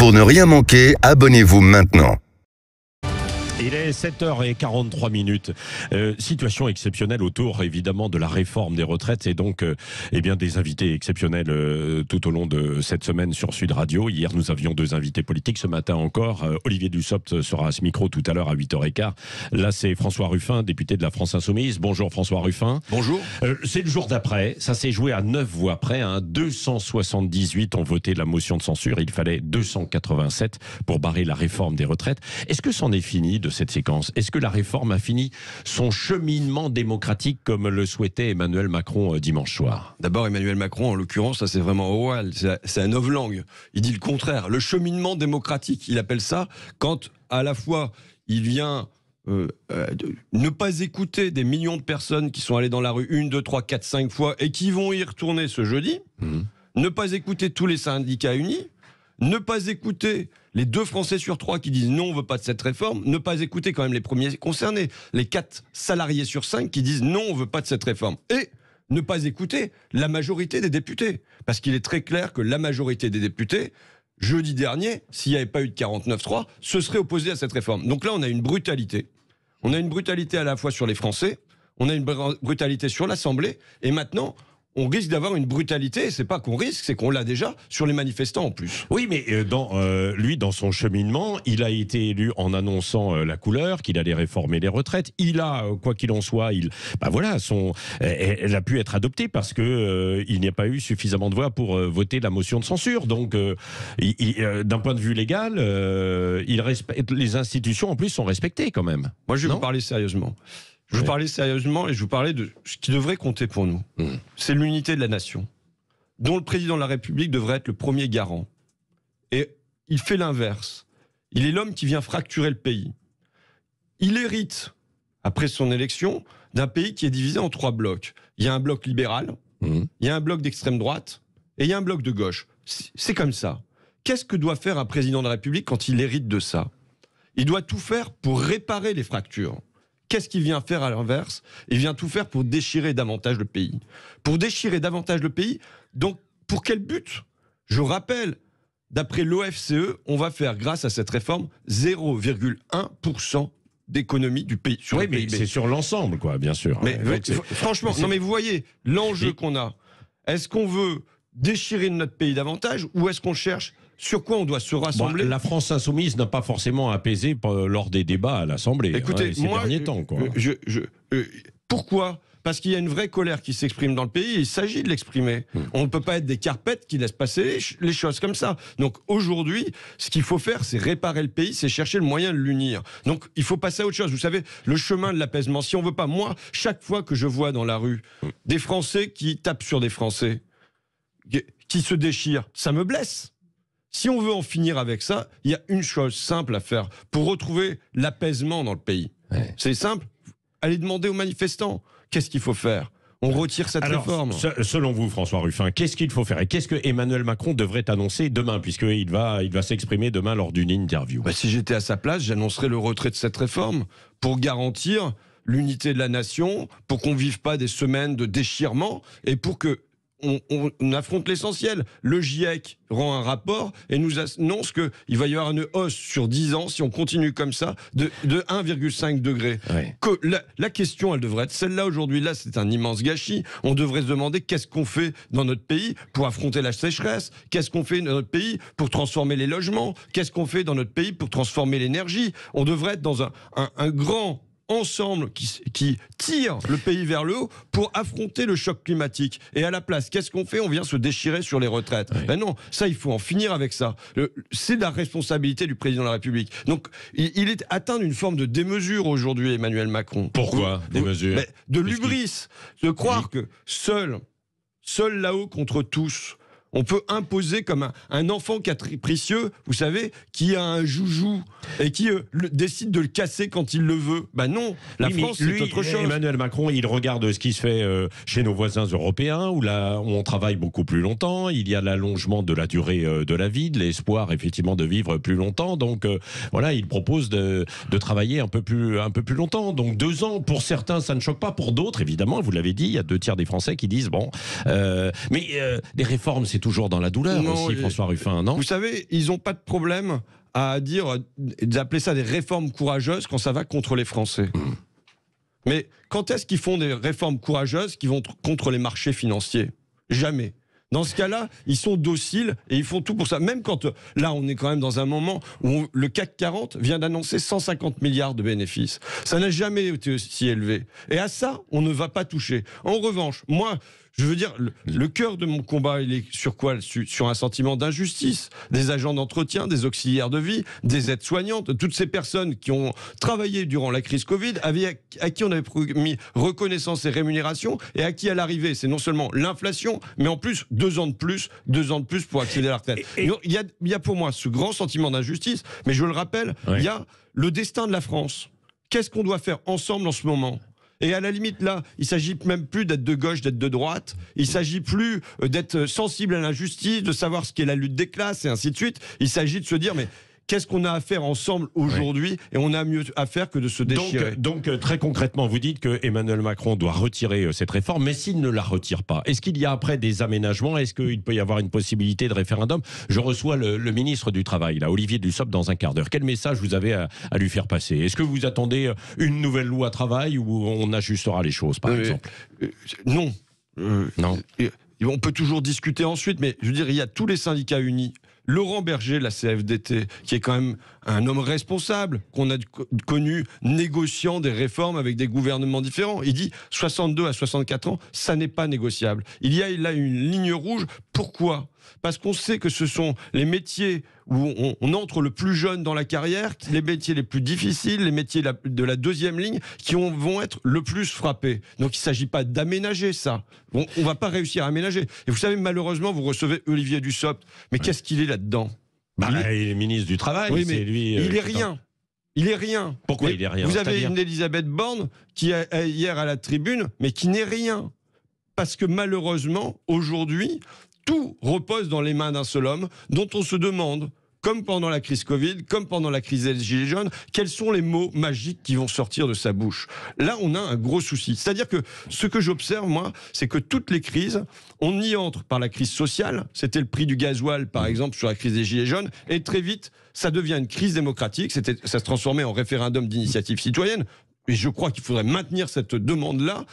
Pour ne rien manquer, abonnez-vous maintenant. Il est 7h43. Situation exceptionnelle autour, évidemment, de la réforme des retraites et donc des invités exceptionnels tout au long de cette semaine sur Sud Radio. Hier, nous avions 2 invités politiques. Ce matin encore, Olivier Dussopt sera à ce micro tout à l'heure à 8h15. Là, c'est François Ruffin, député de la France Insoumise. Bonjour François Ruffin. Bonjour. C'est le jour d'après. Ça s'est joué à 9 voix près. 278 ont voté la motion de censure. Il fallait 287 pour barrer la réforme des retraites. Est-ce que c'en est fini de cette séquence? Est-ce que la réforme a fini son cheminement démocratique comme le souhaitait Emmanuel Macron dimanche soir? D'abord, Emmanuel Macron, en l'occurrence, ça c'est vraiment Orwell, c'est un novlangue. Il dit le contraire, le cheminement démocratique. Il appelle ça quand, à la fois, il vient ne pas écouter des millions de personnes qui sont allées dans la rue 1, 2, 3, 4, 5 fois et qui vont y retourner ce jeudi, ne pas écouter tous les syndicats unis, ne pas écouter les 2 Français sur 3 qui disent non, on ne veut pas de cette réforme, ne pas écouter quand même les premiers concernés, les 4 salariés sur 5 qui disent non, on ne veut pas de cette réforme. Et ne pas écouter la majorité des députés. Parce qu'il est très clair que la majorité des députés, jeudi dernier, s'il n'y avait pas eu de 49-3, se serait opposée à cette réforme. Donc là, on a une brutalité. On a une brutalité à la fois sur les Français, on a une brutalité sur l'Assemblée, et maintenant, on risque d'avoir une brutalité, c'est pas qu'on risque, c'est qu'on l'a déjà, sur les manifestants en plus. Oui, mais lui, dans son cheminement, il a été élu en annonçant la couleur, qu'il allait réformer les retraites. Il a, quoi qu'il en soit, elle a pu être adoptée parce que il n'y a pas eu suffisamment de voix pour voter la motion de censure. Donc, d'un point de vue légal, les institutions, en plus, sont respectées quand même. Moi, je vais vous parler sérieusement. Je vous parlais sérieusement et je vous parlais de ce qui devrait compter pour nous. C'est l'unité de la nation, dont le président de la République devrait être le premier garant. Et il fait l'inverse. Il est l'homme qui vient fracturer le pays. Il hérite, après son élection, d'un pays qui est divisé en 3 blocs. Il y a un bloc libéral, il y a un bloc d'extrême droite et il y a un bloc de gauche. C'est comme ça. Qu'est-ce que doit faire un président de la République quand il hérite de ça? Il doit tout faire pour réparer les fractures. Qu'est-ce qu'il vient faire à l'inverse? Il vient tout faire pour déchirer davantage le pays. Pour déchirer davantage le pays, donc pour quel but? Je rappelle, d'après l'OFCE, on va faire, grâce à cette réforme, 0,1% d'économie du pays. Oui, mais c'est sur l'ensemble, quoi, bien sûr. Mais franchement, non mais vous voyez l'enjeu qu'on a. Est-ce qu'on veut déchirer notre pays davantage ou est-ce qu'on cherche sur quoi on doit se rassembler? La France Insoumise n'a pas forcément apaisé lors des débats à l'Assemblée. Écoutez, ces derniers temps, quoi. Pourquoi? Parce qu'il y a une vraie colère qui s'exprime dans le pays et il s'agit de l'exprimer. On ne peut pas être des carpettes qui laissent passer les choses comme ça. Donc aujourd'hui, ce qu'il faut faire, c'est réparer le pays, c'est chercher le moyen de l'unir. Donc il faut passer à autre chose. Vous savez, le chemin de l'apaisement, si on veut pas, moi, chaque fois que je vois dans la rue des Français qui tapent sur des Français, qui se déchirent, ça me blesse. Si on veut en finir avec ça, il y a une chose simple à faire pour retrouver l'apaisement dans le pays. Ouais. C'est simple. Allez demander aux manifestants qu'est-ce qu'il faut faire. On retire cette réforme. Selon vous, François Ruffin, qu'est-ce qu'il faut faire? Et qu'est-ce que Emmanuel Macron devrait annoncer demain, puisqu'il va s'exprimer demain lors d'une interview? Si j'étais à sa place, j'annoncerais le retrait de cette réforme pour garantir l'unité de la nation, pour qu'on ne vive pas des semaines de déchirement et pour que on affronte l'essentiel. Le GIEC rend un rapport et nous annonce qu'il va y avoir une hausse sur 10 ans, si on continue comme ça, de 1,5 degré. Ouais. La question, elle devrait être celle-là aujourd'hui. Là, c'est un immense gâchis. On devrait se demander qu'est-ce qu'on fait dans notre pays pour affronter la sécheresse, qu'est-ce qu'on fait dans notre pays pour transformer les logements, qu'est-ce qu'on fait dans notre pays pour transformer l'énergie. On devrait être dans un grand ensemble qui tire le pays vers le haut pour affronter le choc climatique. Et à la place, qu'est-ce qu'on fait? On vient se déchirer sur les retraites. Oui. Ben non, ça, il faut en finir avec ça. C'est la responsabilité du président de la République. Donc, il est atteint d'une forme de démesure aujourd'hui, Emmanuel Macron. Pourquoi démesure? De l'hubris. De croire que seul là-haut contre tous, on peut imposer comme un enfant capricieux, vous savez, qui a un joujou et qui décide de le casser quand il le veut. Ben non, la France, c'est autre chose. Emmanuel Macron, il regarde ce qui se fait chez nos voisins européens, où on travaille beaucoup plus longtemps. Il y a l'allongement de la durée de la vie, de l'espoir, effectivement, de vivre plus longtemps. Donc, voilà, il propose de travailler un peu plus longtemps. Donc, 2 ans, pour certains, ça ne choque pas. Pour d'autres, évidemment, vous l'avez dit, il y a 2 tiers des Français qui disent, bon, mais les réformes, c'est c'est toujours dans la douleur aussi, François Ruffin, non? Vous savez, ils n'ont pas de problème à dire, d'appeler ça des réformes courageuses quand ça va contre les Français. Mais quand est-ce qu'ils font des réformes courageuses qui vont contre les marchés financiers? Jamais. Dans ce cas-là, ils sont dociles et ils font tout pour ça. Même quand, là, on est quand même dans un moment où le CAC 40 vient d'annoncer 150 milliards de bénéfices. Ça n'a jamais été aussi élevé. Et à ça, on ne va pas toucher. En revanche, moi, je veux dire, le cœur de mon combat, il est sur quoi? Sur un sentiment d'injustice. Des agents d'entretien, des auxiliaires de vie, des aides-soignantes, toutes ces personnes qui ont travaillé durant la crise Covid, à qui on avait promis reconnaissance et rémunération, et à qui, à l'arrivée, c'est non seulement l'inflation, mais en plus 2 ans de plus pour accéder à la retraite. Il y a pour moi ce grand sentiment d'injustice, mais je le rappelle, il y a le destin de la France. Qu'est-ce qu'on doit faire ensemble en ce moment? Et à la limite, là, il s'agit même plus d'être de gauche, d'être de droite. Il s'agit plus d'être sensible à l'injustice, de savoir ce qu'est la lutte des classes et ainsi de suite. Il s'agit de se dire, mais qu'est-ce qu'on a à faire ensemble aujourd'hui? Et on a mieux à faire que de se déchirer. Donc très concrètement, vous dites que Emmanuel Macron doit retirer cette réforme, mais s'il ne la retire pas, est-ce qu'il y a après des aménagements? Est-ce qu'il peut y avoir une possibilité de référendum? Je reçois le ministre du Travail, là, Olivier Dussopt, dans un quart d'heure. Quel message vous avez à lui faire passer? Est-ce que vous attendez une nouvelle loi travail où on ajustera les choses, par exemple? Non. Non. On peut toujours discuter ensuite, mais je veux dire, il y a tous les syndicats unis. Laurent Berger, la CFDT, qui est quand même un homme responsable, qu'on a connu négociant des réformes avec des gouvernements différents. Il dit 62 à 64 ans, ça n'est pas négociable. Il y a là une ligne rouge. Pourquoi? Parce qu'on sait que ce sont les métiers où on entre le plus jeune dans la carrière, les métiers les plus difficiles, les métiers de la deuxième ligne qui vont être le plus frappés. Donc il ne s'agit pas d'aménager ça. On ne va pas réussir à aménager. Et vous savez, malheureusement, vous recevez Olivier Dussopt. Mais qu'est-ce qu'il est là-dedans? Il est ministre du Travail. Oui, mais lui, il est rien. Il est rien. Pourquoi il est rien? Vous avez une Elisabeth Borne qui est hier à la tribune, mais qui n'est rien. Parce que malheureusement, aujourd'hui, tout repose dans les mains d'un seul homme dont on se demande, comme pendant la crise Covid, comme pendant la crise des Gilets jaunes, quels sont les mots magiques qui vont sortir de sa bouche. Là, on a un gros souci. C'est-à-dire que ce que j'observe, moi, c'est que toutes les crises, on y entre par la crise sociale. C'était le prix du gasoil, par exemple, sur la crise des Gilets jaunes. Et très vite, ça devient une crise démocratique. Ça se transformait en référendum d'initiative citoyenne. Et je crois qu'il faudrait maintenir cette demande-là.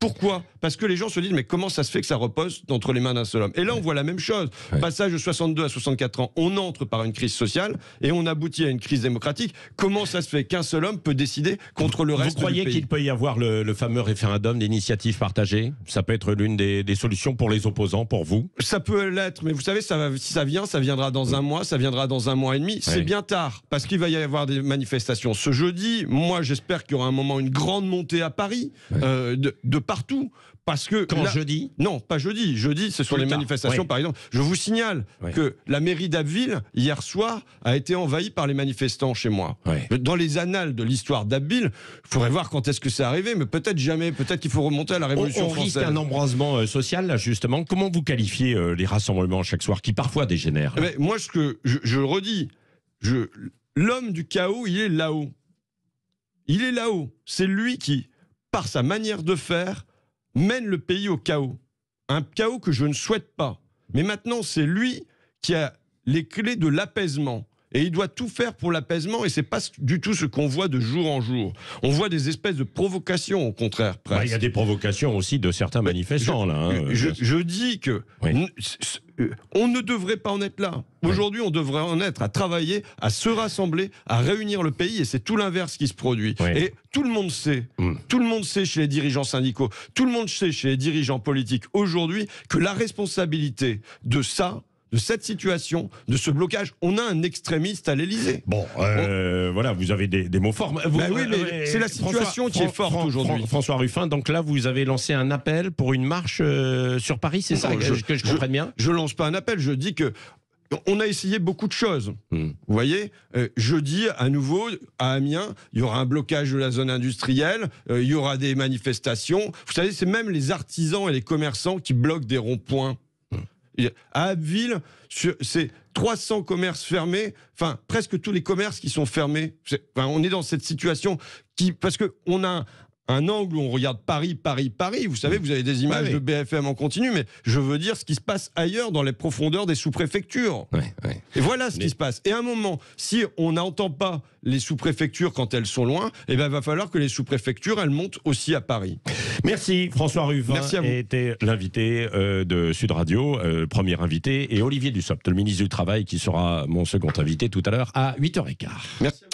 Pourquoi? Parce que les gens se disent, mais comment ça se fait que ça repose entre les mains d'un seul homme? Et là, on voit la même chose. Passage de 62 à 64 ans, on entre par une crise sociale et on aboutit à une crise démocratique. Comment ça se fait qu'un seul homme peut décider contre le reste du pays? Vous croyez qu'il peut y avoir le fameux référendum d'initiative partagée? Ça peut être l'une des solutions pour les opposants, pour vous? Ça peut l'être, mais vous savez, si ça vient, ça viendra dans un mois, ça viendra dans un mois et demi. C'est bien tard, parce qu'il va y avoir des manifestations ce jeudi. Moi, j'espère qu'il y aura un moment, une grande montée à Paris, de partout. Parce que jeudi? Non, pas jeudi. Jeudi, ce sont les manifestations, par exemple. Je vous signale que la mairie d'Abbeville, hier soir, a été envahie par les manifestants chez moi. Dans les annales de l'histoire d'Abbeville, il faudrait voir quand est-ce que c'est arrivé, mais peut-être jamais. Peut-être qu'il faut remonter à la Révolution française. On risque un embrasement social, là, justement. Comment vous qualifiez les rassemblements chaque soir, qui parfois dégénèrent? Moi, ce que je le redis, l'homme du chaos, il est là-haut. Il est là-haut. C'est lui qui, par sa manière de faire, mène le pays au chaos. Un chaos que je ne souhaite pas. Mais maintenant, c'est lui qui a les clés de l'apaisement. Et il doit tout faire pour l'apaisement, et c'est pas du tout ce qu'on voit de jour en jour. On voit des espèces de provocations, au contraire. Il y a des provocations aussi de certains manifestants, là. Je dis que on ne devrait pas en être là. Aujourd'hui, on devrait en être à travailler, à se rassembler, à réunir le pays, et c'est tout l'inverse qui se produit. Et tout le monde sait, tout le monde sait chez les dirigeants syndicaux, tout le monde sait chez les dirigeants politiques aujourd'hui que la responsabilité de ça, de cette situation, de ce blocage, on a un extrémiste à l'Élysée. Bon, voilà, vous avez des mots forts. Oui, mais c'est la situation qui est forte aujourd'hui. François Ruffin, donc là, vous avez lancé un appel pour une marche sur Paris, c'est ça que je comprenne bien? Je lance pas un appel, je dis que on a essayé beaucoup de choses. Vous voyez, jeudi, à nouveau, à Amiens, il y aura un blocage de la zone industrielle, il y aura des manifestations. Vous savez, c'est même les artisans et les commerçants qui bloquent des ronds-points. À Abbeville, c'est 300 commerces fermés, enfin presque tous les commerces qui sont fermés. On est dans cette situation parce qu'on a un angle où on regarde Paris, Paris, Paris. Vous savez, vous avez des images Oui. de BFM en continu, mais je veux dire ce qui se passe ailleurs dans les profondeurs des sous-préfectures. Et voilà ce qui se passe. Et à un moment, si on n'entend pas les sous-préfectures quand elles sont loin, eh ben, il va falloir que les sous-préfectures, elles montent aussi à Paris. Merci François Ruffin. Merci à vous. Était l'invité de Sud Radio, premier invité, et Olivier Dussopt, le ministre du Travail, qui sera mon second invité tout à l'heure à 8h15. Merci.